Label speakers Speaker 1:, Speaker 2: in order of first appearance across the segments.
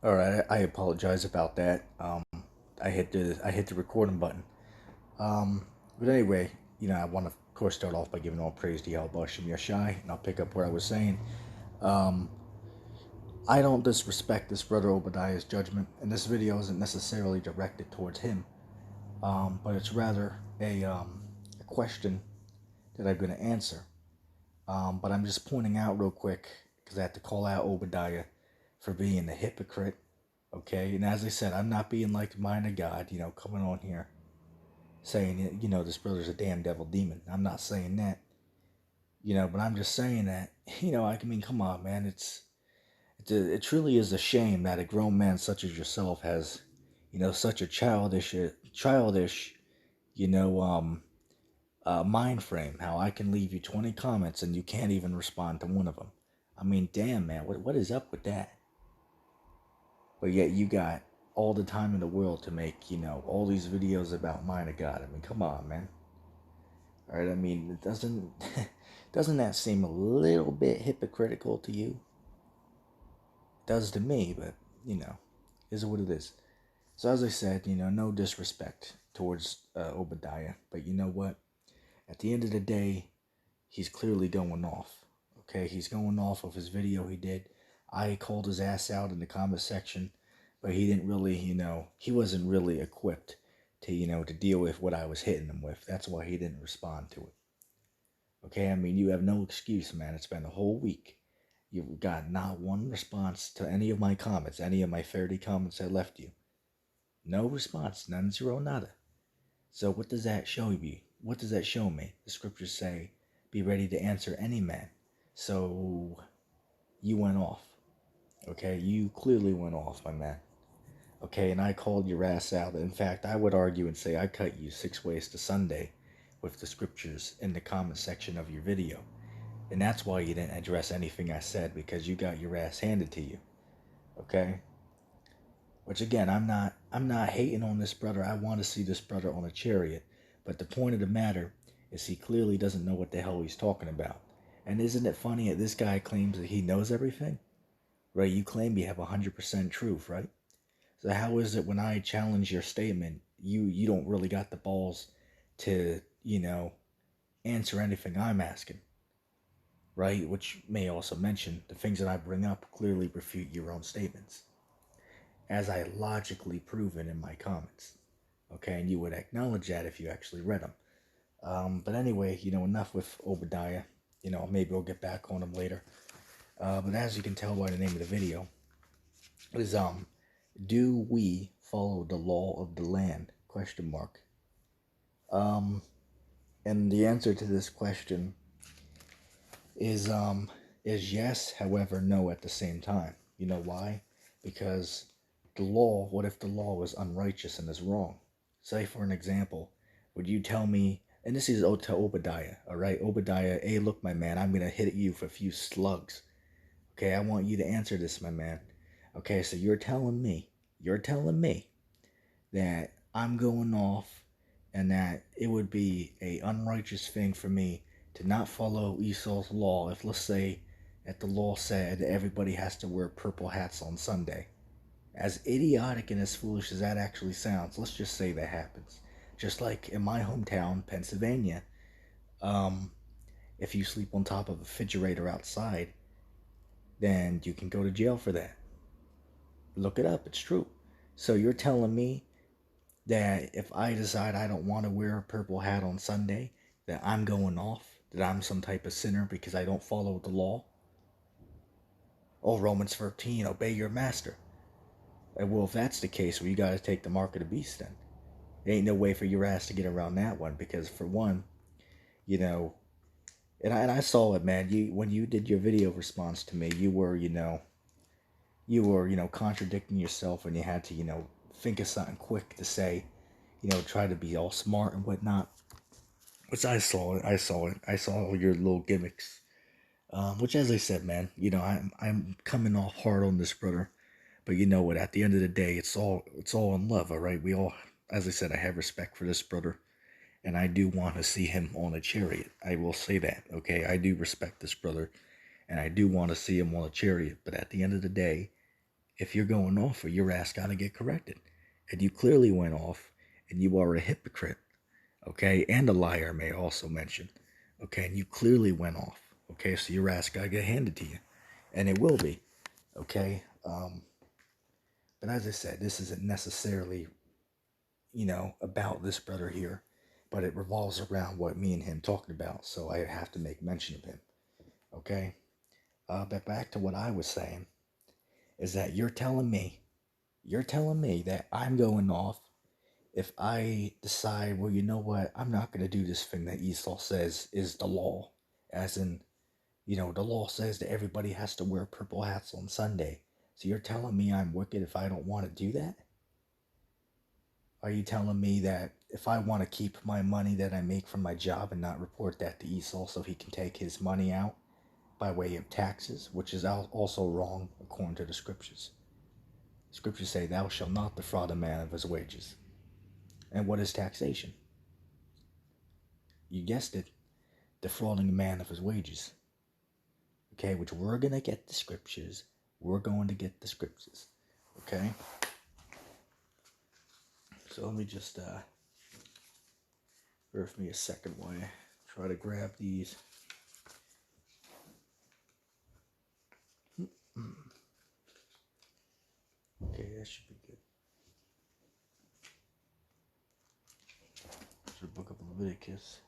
Speaker 1: All right, I apologize about that. I hit the recording button. But anyway, I want to of course start off by giving all praise to yahawah, and I'll pick up where I was saying. Um, I don't disrespect this brother Obadiah's judgment, and this video isn't necessarily directed towards him, but it's rather a question that I'm going to answer. But I'm just pointing out real quick because I have to call out Obadiah for being a hypocrite. Okay, and as I said, I'm not being like the mind of God, coming on here saying, this brother's a damn devil demon. I'm not saying that, but I'm just saying that, come on, man. It truly is a shame that a grown man such as yourself has, such a childish, you know, um, mind frame. How I can leave you 20 comments and you can't even respond to one of them. I mean, damn, man, what is up with that? But yet you got all the time in the world to make, all these videos about mind of God. I mean, come on, man. All right, I mean, it doesn't doesn't that seem a little bit hypocritical to you? It does to me, but is what it is. So as I said, no disrespect towards Obadiah, but you know what? At the end of the day, he's clearly going off. Okay, he's going off of his video he did. I called his ass out in the comment section, but he didn't really, he wasn't really equipped to, to deal with what I was hitting him with. That's why he didn't respond to it. Okay, I mean, you have no excuse, man. It's been a whole week. You've got not one response to any of my comments, any of my 30 comments I left you. No response, none, zero, nada. So what does that show you? What does that show me? The scriptures say, be ready to answer any man. So you went off. Okay, you clearly went off, my man. Okay, and I called your ass out. In fact, I would argue and say I cut you 6 ways to Sunday with the scriptures in the comment section of your video. And that's why you didn't address anything I said, because you got your ass handed to you. Okay? Which again, I'm not hating on this brother. I want to see this brother on a chariot. But the point of the matter is he clearly doesn't know what the hell he's talking about. And isn't it funny that this guy claims that he knows everything? Right? You claim you have 100% truth, right? So how is it when I challenge your statement, you don't really got the balls to, answer anything I'm asking? Right? Which may also mention the things that I bring up clearly refute your own statements, as I logically proven in my comments. Okay, and you would acknowledge that if you actually read them. But anyway, enough with Obadiah. Maybe we'll get back on him later. But as you can tell by the name of the video, is do we follow the law of the land? Question mark. And the answer to this question is yes, however, no at the same time. You know why? Because the law, what if the law was unrighteous and is wrong? Say for an example, would you tell me, and this is to Obadiah, all right? Obadiah, hey, look, my man, I'm going to hit you for a few slugs. Okay, I want you to answer this, my man. Okay, so you're telling me that I'm going off and that it would be a unrighteous thing for me to not follow Esau's law if, let's say, that the law said that everybody has to wear purple hats on Sunday. As idiotic and as foolish as that actually sounds, let's just say that happens. Just like in my hometown, Pennsylvania, if you sleep on top of a refrigerator outside, then you can go to jail for that. Look it up, it's true. So you're telling me that if I decide I don't want to wear a purple hat on Sunday, that I'm going off, that I'm some type of sinner because I don't follow the law? Oh, Romans 13, obey your master. Well, if that's the case, well, you got to take the mark of the beast then. There ain't no way for your ass to get around that one, because for one, and I saw it, man. When you did your video response to me, you were contradicting yourself, and you had to, think of something quick to say, try to be all smart and whatnot. Which I saw it. I saw all your little gimmicks. Which, as I said, man, I'm coming off hard on this brother, but you know what? At the end of the day, it's all in love, all right. We all, as I said, I have respect for this brother, and I do want to see him on a chariot. I will say that, okay? I do respect this brother, and I do want to see him on a chariot. But at the end of the day, if you're going off, or your ass got to get corrected. And you clearly went off, and you are a hypocrite, okay? And a liar, may I also mention, okay? And you clearly went off, okay? So your ass got to get handed to you, and it will be, okay? But as I said, this isn't necessarily, about this brother here, but it revolves around what me and him talking about, so I have to make mention of him, okay? But back to what I was saying, is that you're telling me that I'm going off if I decide, well, you know what, I'm not going to do this thing that Esau says is the law. As in, the law says that everybody has to wear purple hats on Sunday. So you're telling me I'm wicked if I don't want to do that? Are you telling me that if I want to keep my money that I make from my job and not report that to Esau so he can take his money out by way of taxes, which is also wrong according to the scriptures? Scriptures say, thou shalt not defraud a man of his wages. And what is taxation? You guessed it, defrauding a man of his wages. Okay, which we're going to get the scriptures. We're going to get the scriptures. Okay? So let me just, bear with me a second while I try to grab these. Okay, that should be good. It's the book of Leviticus.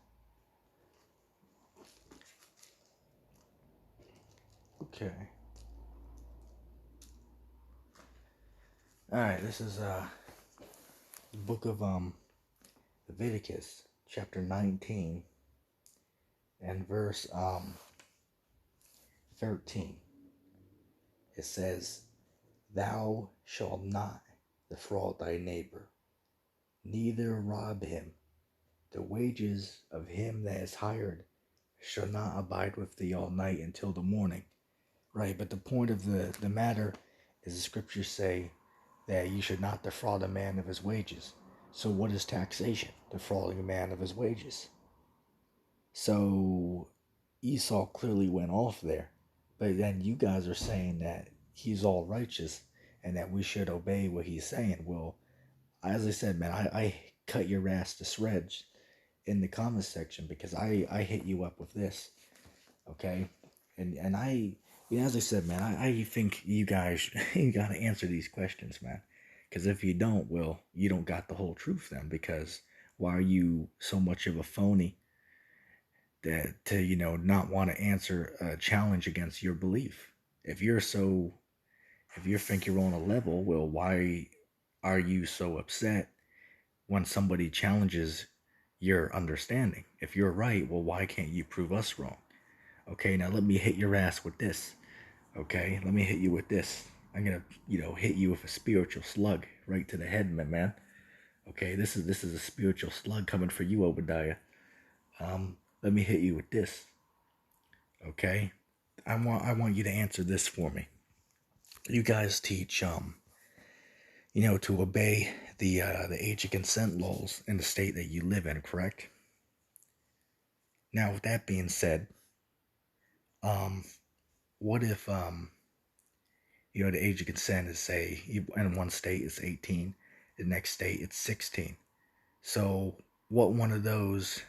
Speaker 1: Okay. Alright, this is the book of Leviticus, chapter 19, and verse 13. It says, thou shalt not defraud thy neighbor, neither rob him. The wages of him that is hired shall not abide with thee all night until the morning. Right, but the point of the matter is the scriptures say that you should not defraud a man of his wages. So what is taxation? Defrauding a man of his wages. So Esau clearly went off there. But then you guys are saying that he's all righteous and that we should obey what he's saying. Well, as I said, man, I cut your ass to shreds in the comment section because I hit you up with this. Okay? And as I said, man, I think you guys you got to answer these questions, man. Because if you don't, well, you don't got the whole truth then. Because why are you so much of a phony that to not want to answer a challenge against your belief? If you think you're on a level, well, why are you so upset when somebody challenges your understanding? If you're right, well, why can't you prove us wrong? Okay, now let me hit your ass with this. Okay, let me hit you with this. I'm gonna, hit you with a spiritual slug right to the head, my man. Okay, this is a spiritual slug coming for you, Obadiah. Let me hit you with this. Okay, I want you to answer this for me. You guys teach, to obey the age of consent laws in the state that you live in, correct? Now, with that being said, what if the age of consent is, say, in one state it's 18, the next state it's 16. So what one of those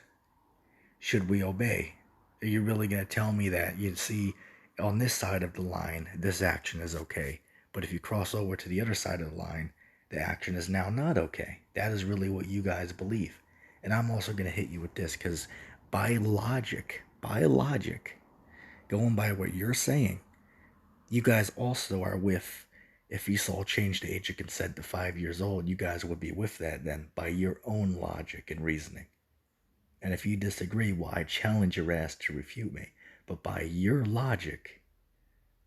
Speaker 1: should we obey? Are you really going to tell me that, you see, on this side of the line, this action is okay, but if you cross over to the other side of the line, the action is now not okay? That is really what you guys believe. And I'm also going to hit you with this, because by logic, going by what you're saying, you guys also are with, if Esau changed the age of consent to 5 years old, you guys would be with that then, by your own logic and reasoning. And if you disagree, well, I challenge your ass to refute me. But by your logic,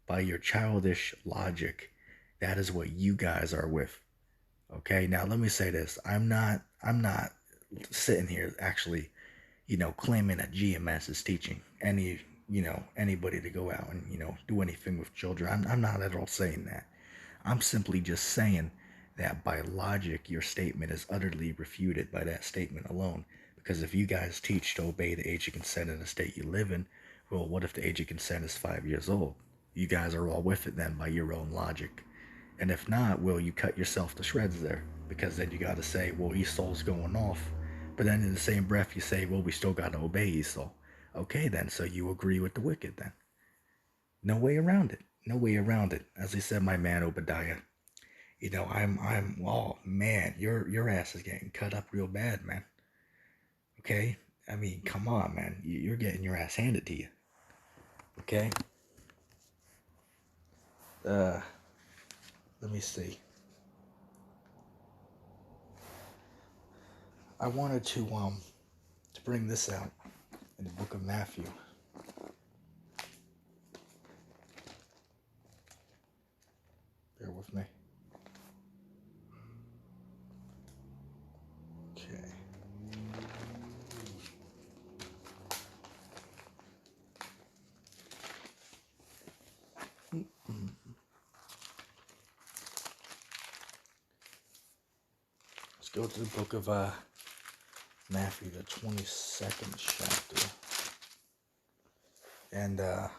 Speaker 1: by your childish logic, that is what you guys are with. Okay, now let me say this. I'm not sitting here actually, claiming that GMS is teaching anybody to go out and, do anything with children. I'm not at all saying that. I'm simply just saying that by logic, your statement is utterly refuted by that statement alone. Because if you guys teach to obey the age of consent in the state you live in, well, what if the age of consent is 5 years old? You guys are all with it then by your own logic. And if not, well, you cut yourself to shreds there. Because then you got to say, well, Esau's going off. But then in the same breath, you say, well, we still got to obey Esau. Okay, then, so you agree with the wicked then. No way around it. No way around it. As I said, my man Obadiah, oh man, your ass is getting cut up real bad, man. Okay? I mean, come on, man. You're getting your ass handed to you. Okay? Let me see. I wanted to bring this out in the book of Matthew. Bear with me. Okay. Let's go to the book of Matthew, the 22nd chapter. And let's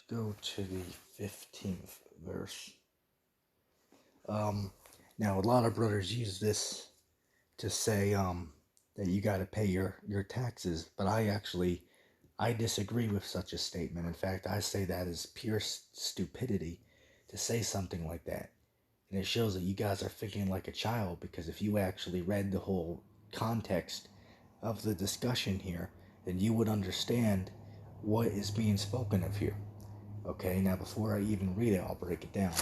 Speaker 1: go to the 15th verse. Now a lot of brothers use this to say that you got to pay your taxes, but I disagree with such a statement. In fact, I say that is pure stupidity to say something like that. And it shows that you guys are thinking like a child, because if you actually read the whole context of the discussion here, then you would understand what is being spoken of here. Okay, now before I even read it, I'll break it down.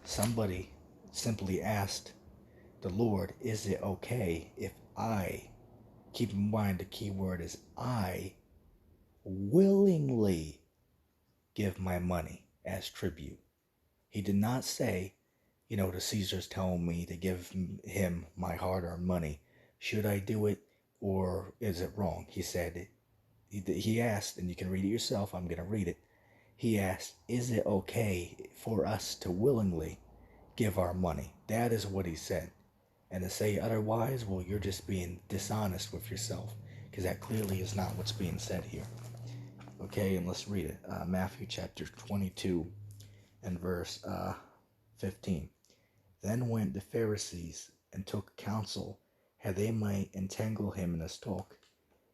Speaker 1: Somebody simply asked the Lord, is it okay if I, keep in mind the key word is I, willingly give my money as tribute? He did not say, the Caesar's telling me to give him my hard-earned money. Should I do it, or is it wrong? He said, he asked, and you can read it yourself, I'm going to read it. He asked, is it okay for us to willingly give our money? That is what he said. And to say otherwise, well, you're just being dishonest with yourself, because that clearly is not what's being said here. Okay, and let's read it. Matthew chapter 22 and verse 15. Then went the Pharisees and took counsel how they might entangle him in his talk.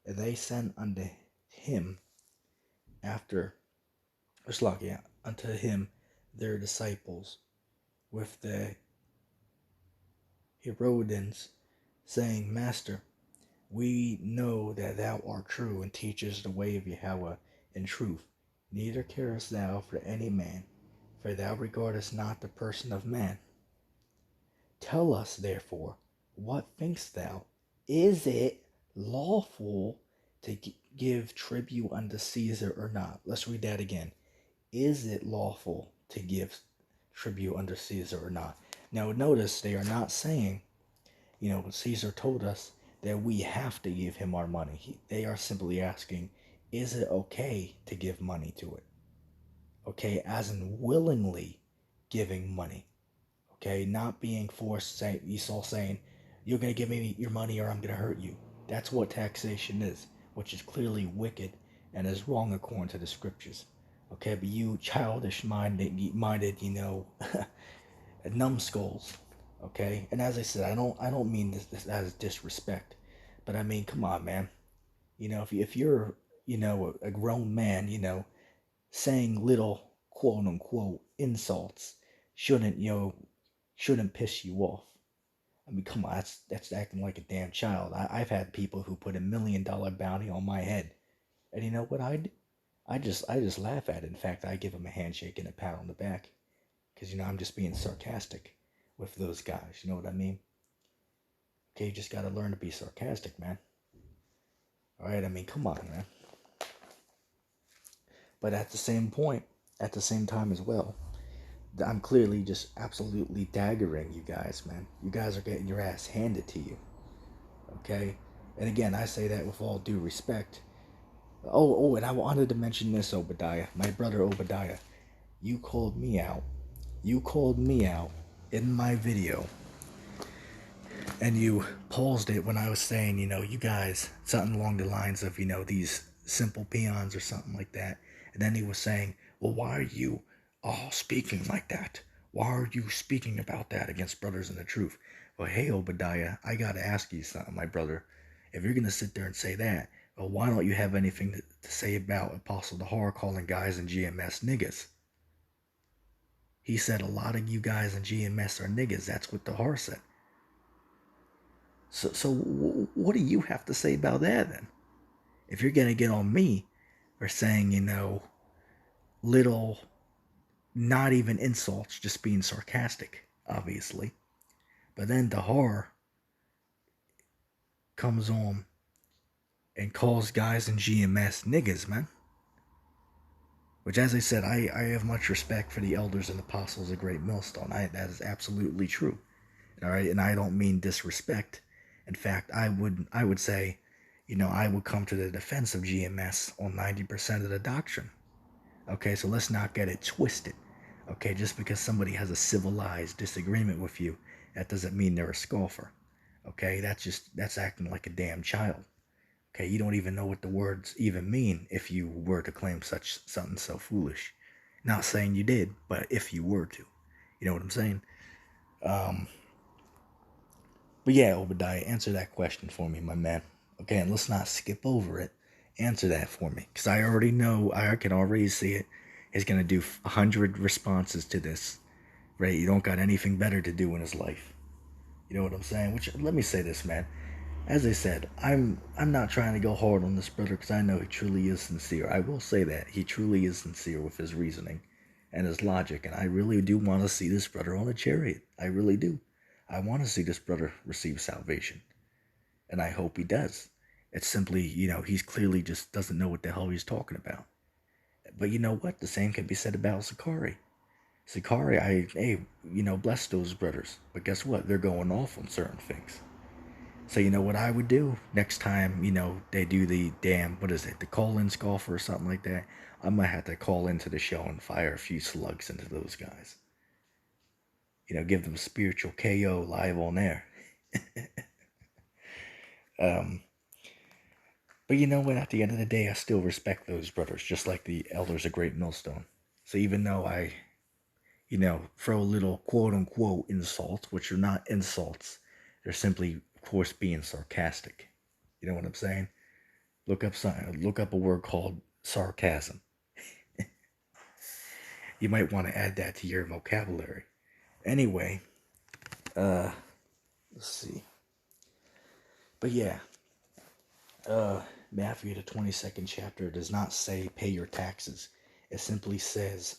Speaker 1: And they sent unto him their disciples with the Herodians, saying, Master, we know that thou art true and teachest the way of yahawah in truth. Neither carest thou for any man, for thou regardest not the person of man. Tell us, therefore, what thinkst thou? Is it lawful to give tribute unto Caesar or not? Let's read that again. Is it lawful to give tribute unto Caesar or not? Now notice they are not saying, Caesar told us that we have to give him our money. They are simply asking, is it okay to give money to it? Okay, as in willingly giving money. Okay, not being forced, Esau saying, you're going to give me your money or I'm going to hurt you. That's what taxation is, which is clearly wicked and is wrong according to the scriptures. Okay, but you childish minded, numbskulls. Okay, and as I said, I don't mean this as disrespect, but I mean, come on, man. If you're, a grown man, saying little quote unquote insults shouldn't piss you off. I mean, come on, that's acting like a damn child. I've had people who put $1 million bounty on my head, and you know what I do? I just laugh at it. In fact, I give them a handshake and a pat on the back, because I'm just being sarcastic with those guys. You know what I mean? Okay, you just gotta learn to be sarcastic, man. All right, I mean, come on, man. But at the same time as well, I'm clearly just absolutely daggering you guys, man. You guys are getting your ass handed to you. Okay? And again, I say that with all due respect. Oh, and I wanted to mention this, Obadiah. My brother Obadiah. You called me out. In my video. And you paused it when I was saying, you guys, something along the lines of, these simple peons or something like that. And then he was saying, well, why are you all speaking like that? Why are you speaking about that against brothers in the truth? Well, hey, Obadiah, I got to ask you something, my brother. If you're going to sit there and say that, well, why don't you have anything to say about Apostle Dahar calling guys in GMS niggas? He said a lot of you guys in GMS are niggas. That's what Dahar said. So what do you have to say about that then? If you're going to get on me for saying, little, not even insults, just being sarcastic, obviously. But then Dahar comes on and calls guys in GMS niggas, man. Which, as I said, I have much respect for the elders and apostles of Great Millstone. That is absolutely true. All right, and I don't mean disrespect. In fact, I would say, I would come to the defense of GMS on 90% of the doctrine. Okay, so let's not get it twisted. Okay, just because somebody has a civilized disagreement with you, that doesn't mean they're a scoffer. Okay, that's acting like a damn child. Okay, you don't even know what the words even mean if you were to claim something so foolish. Not saying you did, but if you were to. You know what I'm saying? But yeah, Obadiah, answer that question for me, my man. Okay, and let's not skip over it. Answer that for me. Because I already know, I can already see it. He's going to do 100 responses to this. Right? You don't got anything better to do in his life. You know what I'm saying? Which, let me say this, man. As I said, I'm not trying to go hard on this brother because I know he truly is sincere. I will say that. He truly is sincere with his reasoning and his logic. And I really do want to see this brother on a chariot. I really do. I want to see this brother receive salvation. And I hope he does. It's simply, he's clearly just doesn't know what the hell he's talking about. But you know what? The same can be said about Sakari. Sakari, bless those brothers. But guess what? They're going off on certain things. So you know what I would do next time, they do the the call-in scoffer or something like that. I might have to call into the show and fire a few slugs into those guys. Give them spiritual KO live on air. But you know what? At the end of the day, I still respect those brothers, just like the elders of Great Millstone. So even though I, throw a little quote-unquote insults, which are not insults, they're simply, of course, being sarcastic. You know what I'm saying? Look up a word called sarcasm. You might want to add that to your vocabulary. Anyway, let's see. But yeah, Matthew, the 22nd chapter, does not say pay your taxes. It simply says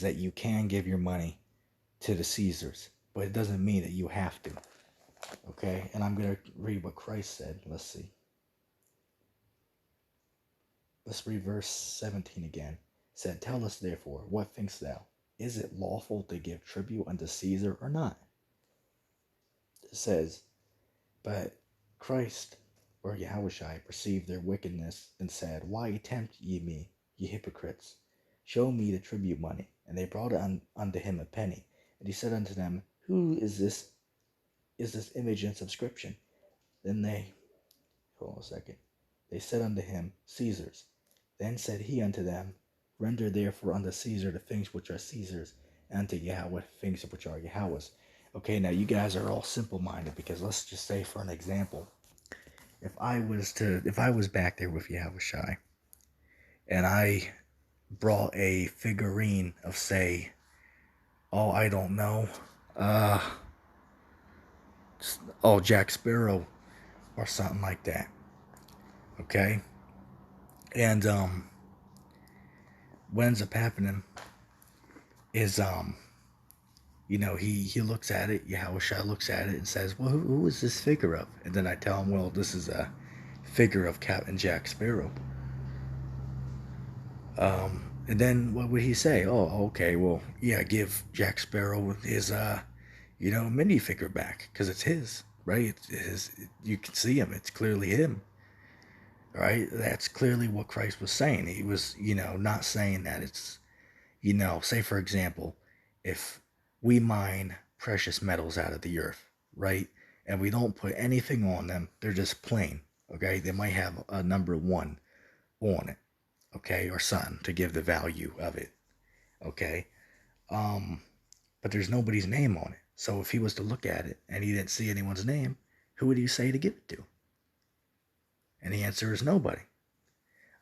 Speaker 1: that you can give your money to the Caesars, but it doesn't mean that you have to. Okay, and I'm going to read what Christ said. Let's see. Let's read verse 17 again. It said, tell us therefore, what thinkst thou? Is it lawful to give tribute unto Caesar or not? It says, but Christ, or Yahushua, perceived their wickedness and said, why tempt ye me, ye hypocrites? Show me the tribute money. And they brought unto him a penny. And he said unto them, who is this image and subscription? Then hold on a second. They said unto him, Caesar's. Then said he unto them, render therefore unto Caesar the things which are Caesar's, and unto Yahweh things which are Yahweh's. Okay, now you guys are all simple-minded, because let's just say, for an example, if I was back there with Yahushai, and I brought a figurine of, say, I don't know, Jack Sparrow, or something like that, okay? And, what ends up happening is, he looks at it, Yahushua looks at it and says, well, who is this figure of? And then I tell him, well, this is a figure of Captain Jack Sparrow. And then what would he say? Oh, okay, well, yeah, give Jack Sparrow his, minifigure back, because it's his, right? You can see him, it's clearly him. Right? That's clearly what Christ was saying. He was, not saying that it's, say for example, if we mine precious metals out of the earth, right? And we don't put anything on them, they're just plain, okay? They might have a number 1 on it, okay? Or something to give the value of it, okay? But there's nobody's name on it. So if he was to look at it and he didn't see anyone's name, who would he say to give it to? And the answer is nobody.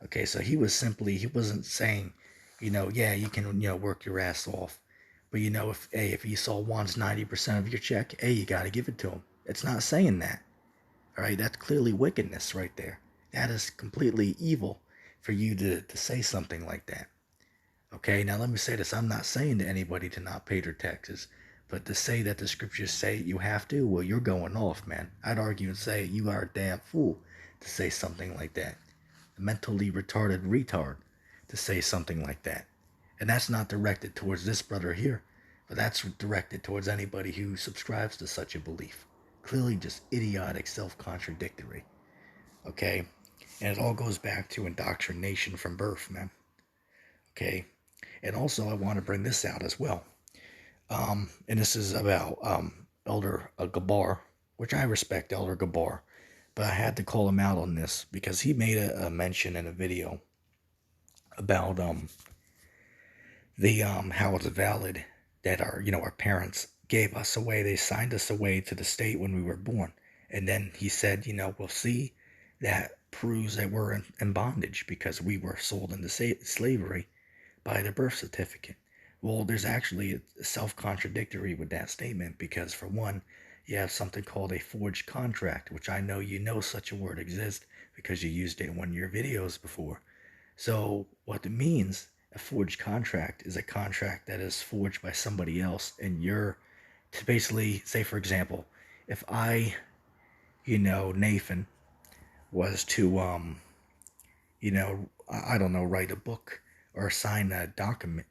Speaker 1: Okay, so he wasn't saying, yeah, you can, work your ass off. But if he saw wants 90% of your check, you got to give it to him. It's not saying that. All right, that's clearly wickedness right there. That is completely evil for you to say something like that. Okay, now let me say this. I'm not saying to anybody to not pay their taxes, but to say that the scriptures say you have to, well, you're going off, man. I'd argue and say you are a damn fool to say something like that. A mentally retarded retard to say something like that. And that's not directed towards this brother here, but that's directed towards anybody who subscribes to such a belief. Clearly just idiotic, self-contradictory. Okay? And it all goes back to indoctrination from birth, man. Okay? And also, I want to bring this out as well. And this is about Elder Gabar, which I respect Elder Gabar, but I had to call him out on this because he made a mention in a video about the how it's valid that our parents gave us away. They signed us away to the state when we were born, and then he said, we'll see that proves that we're in bondage because we were sold into slavery by the birth certificate. Well, there's actually a self-contradictory with that statement because, for one, you have something called a forged contract, which I know such a word exists because you used it in one of your videos before. So what it means, a forged contract, is a contract that is forged by somebody else, and you're to basically, say for example, if I, Nathan, was to, I don't know, write a book or sign a document,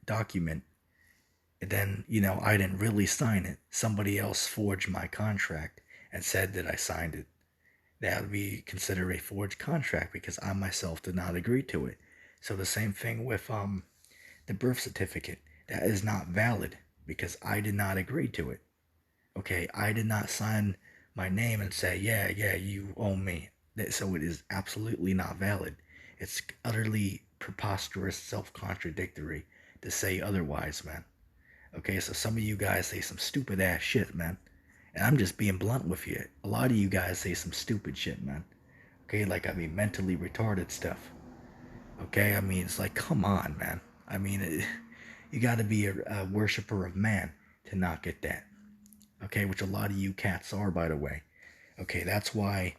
Speaker 1: and then, I didn't really sign it. Somebody else forged my contract and said that I signed it. That would be considered a forged contract because I myself did not agree to it. So the same thing with the birth certificate. That is not valid because I did not agree to it. Okay, I did not sign my name and say, yeah, you owe me. So it is absolutely not valid. It's utterly preposterous, self-contradictory to say otherwise, man. Okay, so some of you guys say some stupid ass shit, man. And I'm just being blunt with you. A lot of you guys say some stupid shit, man. Okay, mentally retarded stuff. Okay, it's like, come on, man. You gotta be a worshiper of man to not get that. Okay, which a lot of you cats are, by the way. Okay, that's why,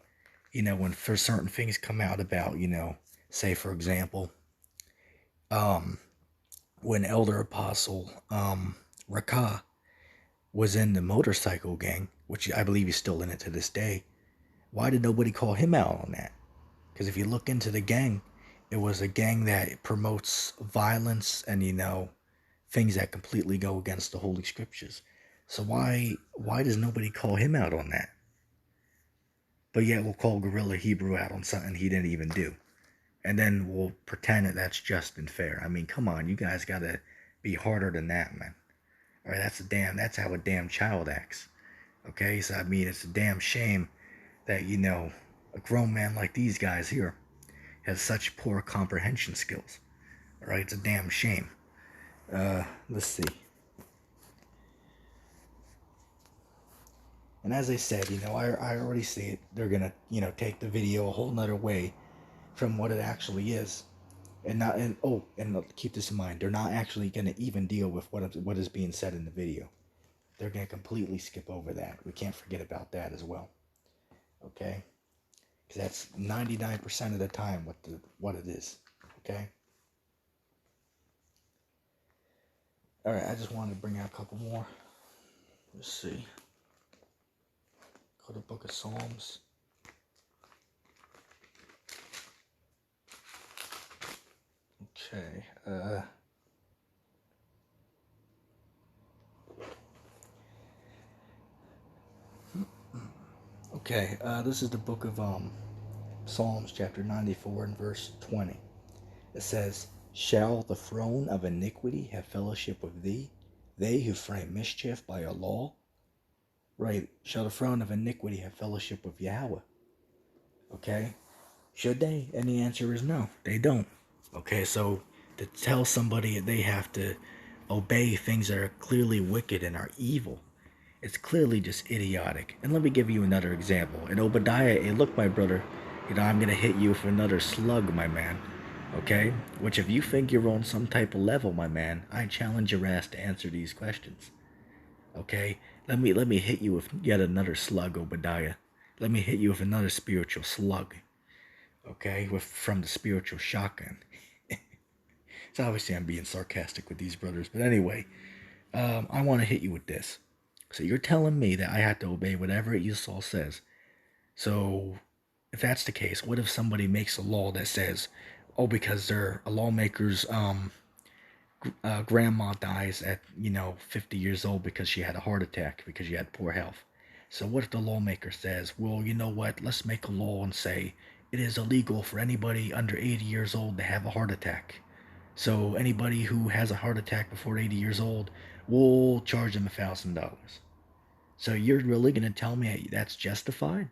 Speaker 1: when for certain things come out about, say for example, when Elder Apostle, Rakah was in the motorcycle gang, which I believe he's still in it to this day, why did nobody call him out on that? Because if you look into the gang, it was a gang that promotes violence and, things that completely go against the Holy Scriptures. So why does nobody call him out on that? But yet we'll call Gorilla Hebrew out on something he didn't even do. And then we'll pretend that that's just and fair. Come on, you guys gotta be harder than that, man. All right, that's how a damn child acts. Okay, so it's a damn shame that, a grown man like these guys here has such poor comprehension skills. All right, it's a damn shame. Let's see. And as I said, I already see it. They're gonna, take the video a whole nother way from what it actually is. And keep this in mind, they're not actually gonna even deal with what is being said in the video. They're gonna completely skip over that. We can't forget about that as well. Okay? Because that's 99% of the time what it is. Okay? Alright, I just wanted to bring out a couple more. Let's see. Go to the book of Psalms. Okay. Okay, this is the book of Psalms chapter 94 and verse 20. It says, "Shall the throne of iniquity have fellowship with thee, they who frame mischief by a law?" Right, shall the throne of iniquity have fellowship with Yahawah? Okay, should they? And the answer is no, they don't. Okay, so to tell somebody they have to obey things that are clearly wicked and are evil. It's clearly just idiotic. And let me give you another example. In Obadiah, hey, look, my brother, I'm going to hit you with another slug, my man. Okay? Which, if you think you're on some type of level, my man, I challenge your ass to answer these questions. Okay? Let me hit you with yet another slug, Obadiah. Let me hit you with another spiritual slug. Okay? From the spiritual shotgun. So obviously I'm being sarcastic with these brothers. But anyway, I want to hit you with this. So you're telling me that I have to obey whatever Esau says. So if that's the case, what if somebody makes a law that says, oh, because they're a lawmaker's grandma dies at 50 years old because she had a heart attack because she had poor health. So what if the lawmaker says, well, you know what, let's make a law and say it is illegal for anybody under 80 years old to have a heart attack. So anybody who has a heart attack before 80 years old, we'll charge them $1,000. So you're really going to tell me that's justified?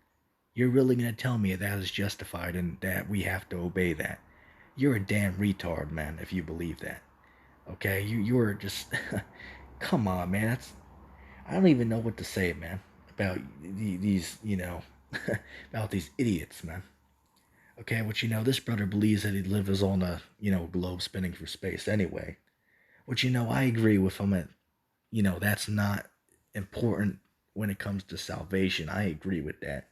Speaker 1: You're really going to tell me that is justified and that we have to obey that? You're a damn retard, man, if you believe that. Okay? You're just... Come on, man. I don't even know what to say, man, about these, about these idiots, man. Okay, which, this brother believes that he lives on a, globe spinning through space anyway. Which, I agree with him at, that's not important when it comes to salvation. I agree with that.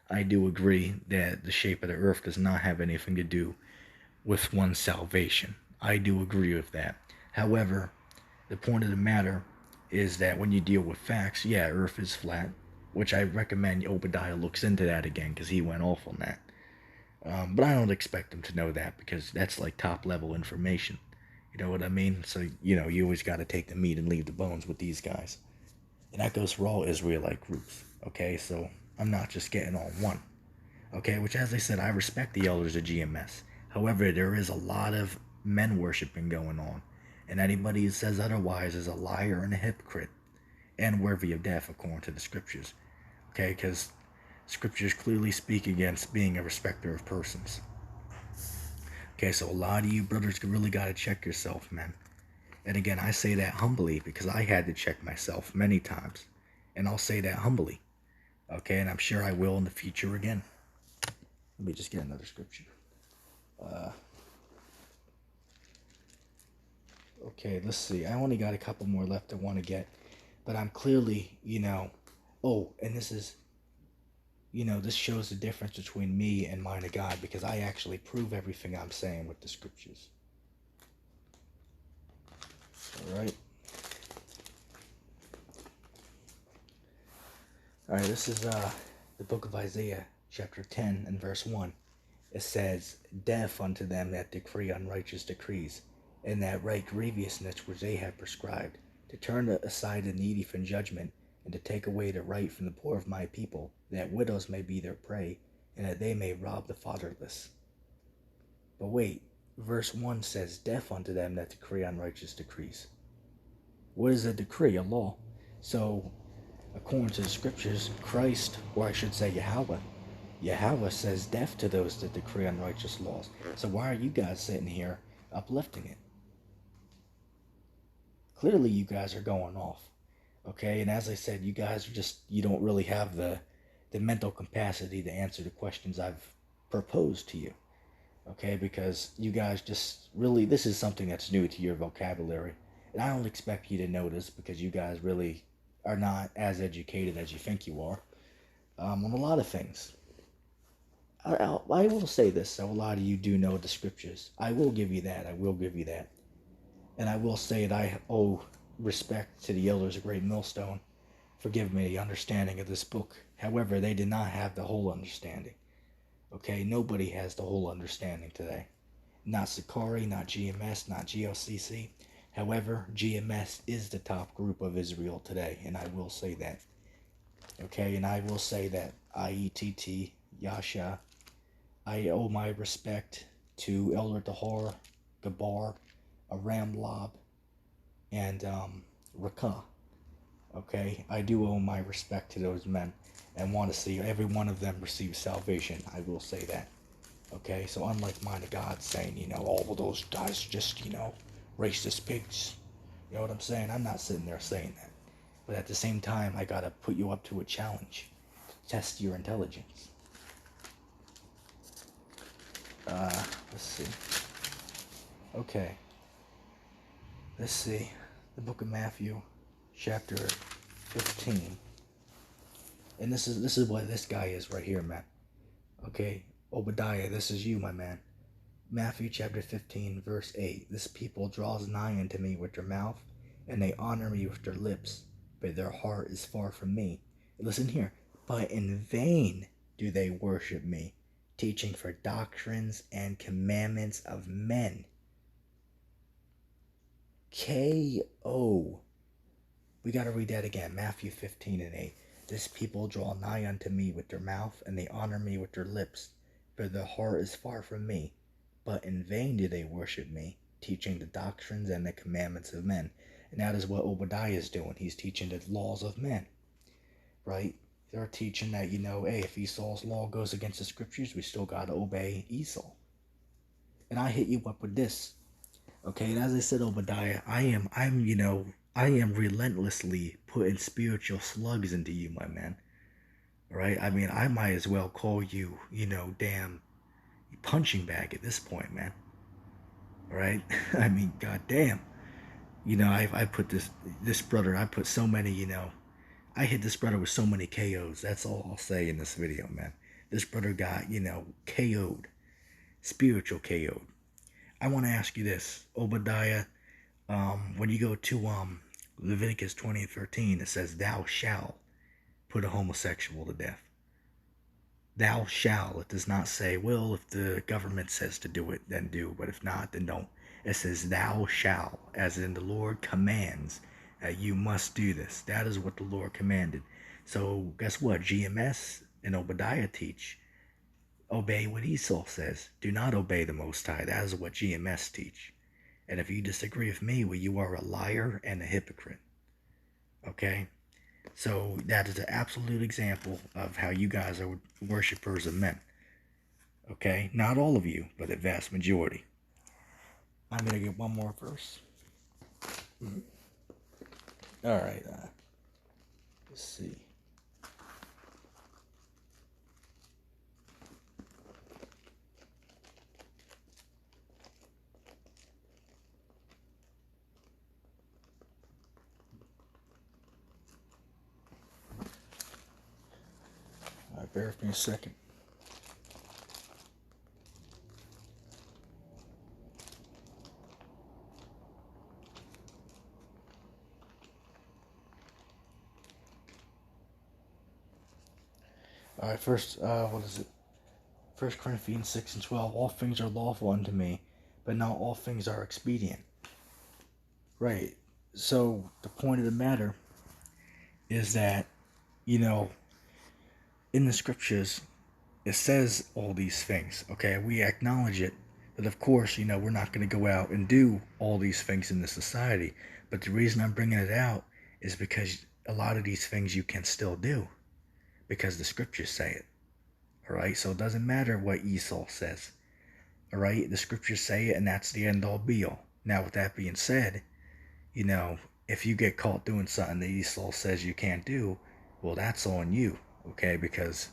Speaker 1: I do agree that the shape of the earth does not have anything to do with one's salvation. I do agree with that. However, the point of the matter is that when you deal with facts, yeah, earth is flat, which I recommend Obadiah looks into that again because he went off on that. But I don't expect him to know that because that's like top level information. You know what I mean? So, you always got to take the meat and leave the bones with these guys. And that goes for all Israelite groups. Okay, so I'm not just getting on one. Okay, which, as I said, I respect the elders of GMS. However, there is a lot of men worshiping going on. And anybody who says otherwise is a liar and a hypocrite. And worthy of death, according to the scriptures. Okay, because scriptures clearly speak against being a respecter of persons. Okay, so a lot of you brothers really got to check yourself, man. And again, I say that humbly because I had to check myself many times. And I'll say that humbly. Okay, and I'm sure I will in the future again. Let me just get another scripture. Okay, let's see. I only got a couple more left I want to get. But I'm clearly, oh, and this is, this shows the difference between me and mine of God because I actually prove everything I'm saying with the scriptures. Alright. Alright, this is the book of Isaiah, chapter 10 and verse 1. It says, death unto them that decree unrighteous decrees, and that right grievousness which they have prescribed, to turn aside the needy from judgment, and to take away the right from the poor of my people, that widows may be their prey, and that they may rob the fatherless. But wait, verse 1 says, death unto them that decree unrighteous decrees. What is a decree? A law. So, according to the scriptures, Christ, or I should say Yahawah says death to those that decree unrighteous laws. So why are you guys sitting here uplifting it? Clearly you guys are going off. Okay, and as I said, you guys are you don't really have the mental capacity to answer the questions I've proposed to you. Okay, because you guys just really, this is something that's new to your vocabulary. And I don't expect you to know this because you guys really are not as educated as you think you are on a lot of things. I will say this, so a lot of you do know the scriptures. I will give you that. And I will say that I owe respect to the elders of Great Millstone for giving me the understanding of this book. However, they did not have the whole understanding. Okay, nobody has the whole understanding today. Not Sakari, not GMS, not GLCC. However, GMS is the top group of Israel today, and I will say that. Okay, and I will say that IETT, Yasha, I owe my respect to Elder Tahar, Gabar, Aram Lob, and Rakah. Okay, I do owe my respect to those men and want to see every one of them receive salvation. I will say that. Okay, so unlike mine of God saying, all of those guys just, racist pigs. You know what I'm saying? I'm not sitting there saying that. But at the same time, I gotta put you up to a challenge. Test your intelligence. Let's see. Okay. Let's see. The book of Matthew, chapter 15. And this is what this guy is right here, man. Okay, Obadiah, this is you, my man. Matthew chapter 15, verse 8. This people draws nigh unto me with their mouth, and they honor me with their lips, but their heart is far from me. Listen here. But in vain do they worship me, teaching for doctrines and commandments of men. K.O. We got to read that again. Matthew 15 and 8. This people draw nigh unto me with their mouth, and they honor me with their lips, but their heart is far from me. But in vain do they worship me, teaching the doctrines and the commandments of men. And that is what Obadiah is doing. He's teaching the laws of men, right? They're teaching that, hey, if Esau's law goes against the scriptures, we still got to obey Esau. And I hit you up with this. Okay, and as I said, Obadiah, I am relentlessly putting spiritual slugs into you, my man. Right? I mean, I might as well call you, damn punching bag at this point, man. Right? I mean, goddamn. I put this brother, I put so many, I hit this brother with so many KOs. That's all I'll say in this video, man. This brother got, KO'd. Spiritual KO'd. I want to ask you this, Obadiah. When you go to Leviticus 20:13, it says, "Thou shalt put a homosexual to death." Thou shalt. It does not say, well, if the government says to do it, then do, but if not, then don't. It says, "Thou shalt," as in the Lord commands that you must do this. That is what the Lord commanded. So guess what? GMS and Obadiah teach. Obey what Esau says. Do not obey the Most High. That is what GMS teach. And if you disagree with me, well, you are a liar and a hypocrite. Okay? So that is an absolute example of how you guys are worshipers of men. Okay? Not all of you, but the vast majority. I'm going to get one more verse. All right. Let's see. All right, bear with me a second. All right, first, what is it? 1 Corinthians 6 and 12. All things are lawful unto me, but not all things are expedient. Right. So the point of the matter is that, in the scriptures, it says all these things. Okay, we acknowledge it, but of course, we're not going to go out and do all these things in the society. But the reason I'm bringing it out is because a lot of these things you can still do, because the scriptures say it. All right, so it doesn't matter what Esau says. All right, the scriptures say it, and that's the end all be all. Now, with that being said, if you get caught doing something that Esau says you can't do, well, that's on you, okay? Because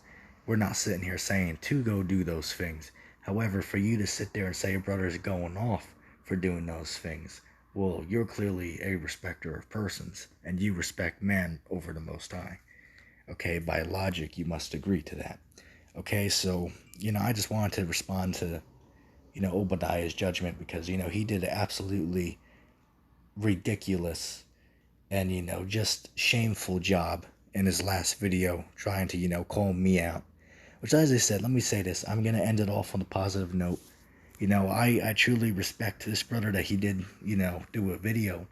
Speaker 1: we're not sitting here saying to go do those things. However, for you to sit there and say your brother's going off for doing those things, well, you're clearly a respecter of persons, and you respect men over the Most High. Okay, by logic, you must agree to that. Okay, so, I just wanted to respond to, Obadiah's judgment because, he did an absolutely ridiculous and, just shameful job in his last video trying to, call me out. Which, as I said, let me say this. I'm going to end it off on a positive note. I truly respect this brother that he did, do a video.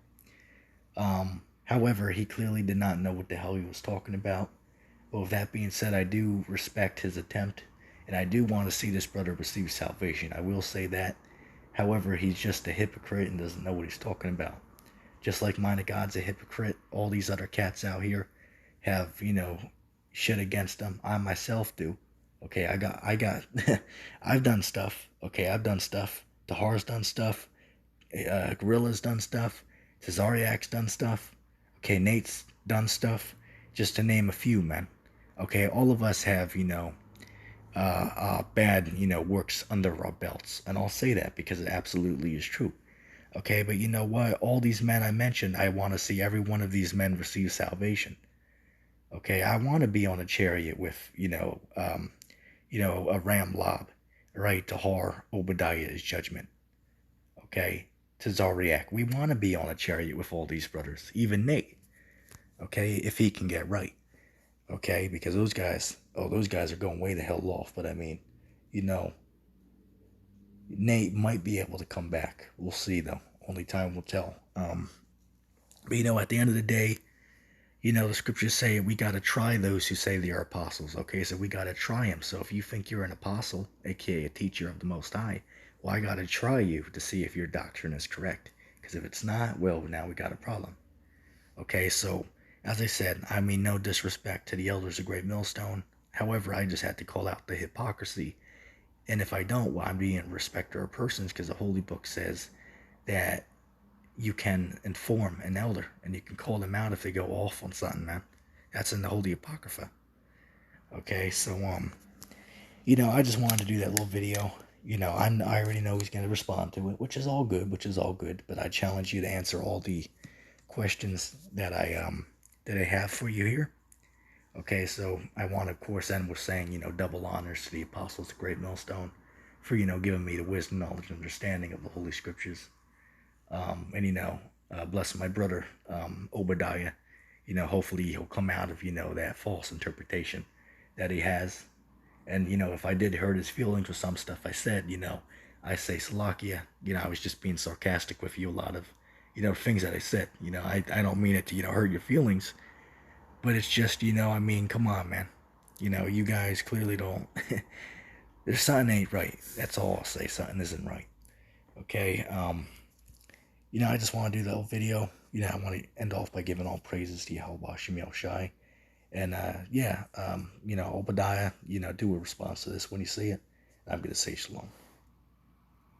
Speaker 1: However, he clearly did not know what the hell he was talking about. But with that being said, I do respect his attempt. And I do want to see this brother receive salvation. I will say that. However, he's just a hypocrite and doesn't know what he's talking about. Just like Mind of God's a hypocrite, all these other cats out here have, shit against them. I myself do. Okay, I got, I've done stuff. Okay, I've done stuff. Tahar's done stuff. Gorilla's done stuff. Tazariak's done stuff. Okay, Nate's done stuff. Just to name a few, man. Okay, all of us have, bad, works under our belts. And I'll say that because it absolutely is true. Okay, but you know what? All these men I mentioned, I want to see every one of these men receive salvation. Okay, I want to be on a chariot with, a ram lob, right, to har Obadiah's judgment. Okay, to Zariak. We want to be on a chariot with all these brothers, even Nate. Okay, if he can get right. Okay, because those guys are going way the hell off. But I mean, you know, Nate might be able to come back. We'll see though. Only time will tell. But at the end of the day, the scriptures say we got to try those who say they are apostles. Okay, so we got to try them. So if you think you're an apostle, aka a teacher of the Most High, well, I got to try you to see if your doctrine is correct. Because if it's not, well, now we got a problem. Okay, so as I said, I mean no disrespect to the elders of Great Millstone. However, I just had to call out the hypocrisy. And if I don't, well, I'm being a respecter of persons because the Holy Book says that you can inform an elder and you can call them out if they go off on something, man. That's in the Holy Apocrypha. Okay, so I just wanted to do that little video. I already know he's gonna respond to it, which is all good, But I challenge you to answer all the questions that I have for you here. Okay, so I want to, of course, end with saying, double honors to the apostles of Great Millstone for, giving me the wisdom, knowledge, and understanding of the Holy Scriptures. Bless my brother, Obadiah. Hopefully he'll come out of, that false interpretation that he has. And, if I did hurt his feelings with some stuff I said, I say Salakia. I was just being sarcastic with you a lot of, things that I said. I don't mean it to, hurt your feelings. But it's just, come on, man. You guys clearly don't. There's something ain't right. That's all I'll say. Something isn't right. Okay. I just want to do the whole video. I want to end off by giving all praises to Yahawah Shemel Shai. And, Obadiah, do a response to this when you see it. I'm going to say shalom.